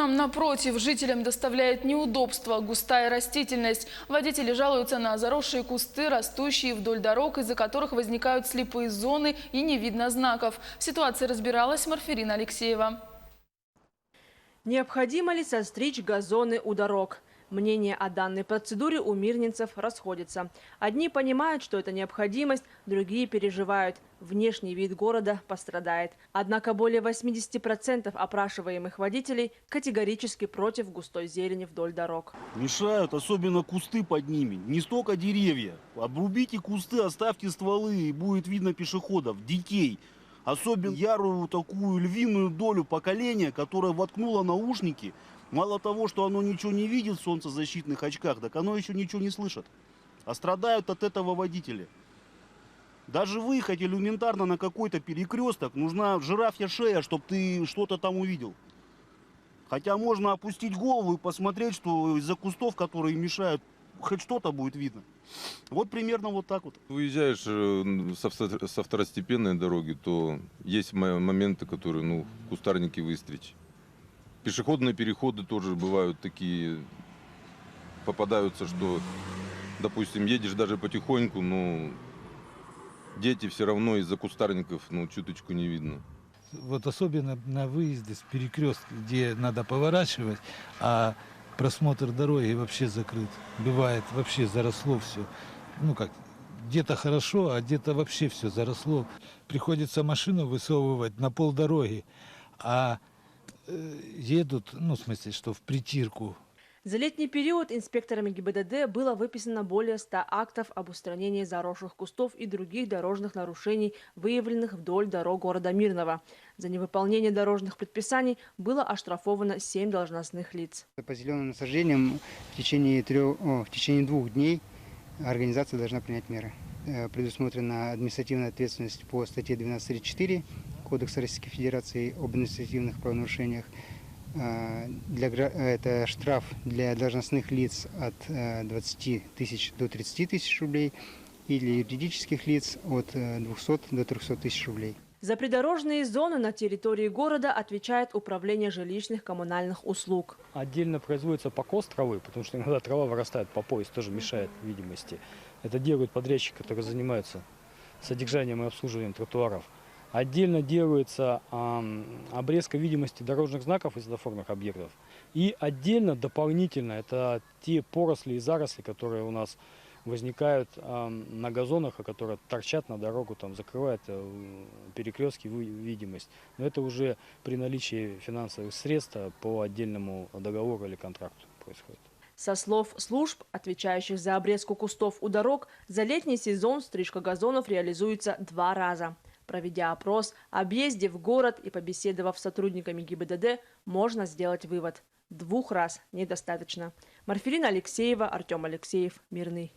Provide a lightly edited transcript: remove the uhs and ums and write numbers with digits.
Мирном, напротив, жителям доставляет неудобства густая растительность. Водители жалуются на заросшие кусты, растущие вдоль дорог, из-за которых возникают слепые зоны и не видно знаков. В ситуации разбиралась Марфирина Алексеева. Необходимо ли состричь газоны у дорог? Мнения о данной процедуре у мирнинцев расходятся. Одни понимают, что это необходимость, другие переживают. Внешний вид города пострадает. Однако более 80% опрашиваемых водителей категорически против густой зелени вдоль дорог. Мешают, особенно кусты под ними. Не столько деревья. Обрубите кусты, оставьте стволы, и будет видно пешеходов, детей. Особенно ярую такую львиную долю поколения, которое воткнуло наушники. Мало того, что оно ничего не видит в солнцезащитных очках, так оно еще ничего не слышит. А страдают от этого водители. Даже выехать элементарно на какой-то перекресток, нужна жирафья шея, чтобы ты что-то там увидел. Хотя можно опустить голову и посмотреть, что из-за кустов, которые мешают, хоть что-то будет видно. Вот примерно вот так вот. Выезжаешь со второстепенной дороги, то есть моменты, которые, кустарники выстричь. Пешеходные переходы тоже бывают такие, попадаются, что, допустим, едешь даже потихоньку, но дети все равно из-за кустарников, чуточку не видно. Вот особенно на выезде с перекрестка, где надо поворачивать, а просмотр дороги вообще закрыт. Бывает, вообще заросло все. Где-то хорошо, а где-то вообще все заросло. Приходится машину высовывать на полдороги, а едут, в смысле, что в притирку. За летний период инспекторами ГИБДД было выписано более 100 актов об устранении заросших кустов и других дорожных нарушений, выявленных вдоль дорог города Мирного. За невыполнение дорожных предписаний было оштрафовано 7 должностных лиц. По зеленым насаждениям в течение 2 дней организация должна принять меры. Предусмотрена административная ответственность по статье 12.34 Кодекса Российской Федерации об административных правонарушениях. Это штраф для должностных лиц от 20 тысяч до 30 тысяч рублей и для юридических лиц от 200 до 300 тысяч рублей. За придорожные зоны на территории города отвечает Управление жилищных коммунальных услуг. Отдельно производится покос травы, потому что иногда трава вырастает по пояс, тоже мешает видимости. Это делают подрядчики, которые занимаются содержанием и обслуживанием тротуаров. Отдельно делается обрезка видимости дорожных знаков и светофорных объектов. И отдельно, дополнительно, это те поросли и заросли, которые у нас возникают на газонах, и которые торчат на дорогу, закрывают перекрестки, видимость. Но это уже при наличии финансовых средств по отдельному договору или контракту происходит. Со слов служб, отвечающих за обрезку кустов у дорог, за летний сезон стрижка газонов реализуется 2 раза. Проведя опрос, объездив город и побеседовав с сотрудниками ГИБДД, можно сделать вывод – 2 раз недостаточно. Марфирина Алексеева, Артем Алексеев, Мирный.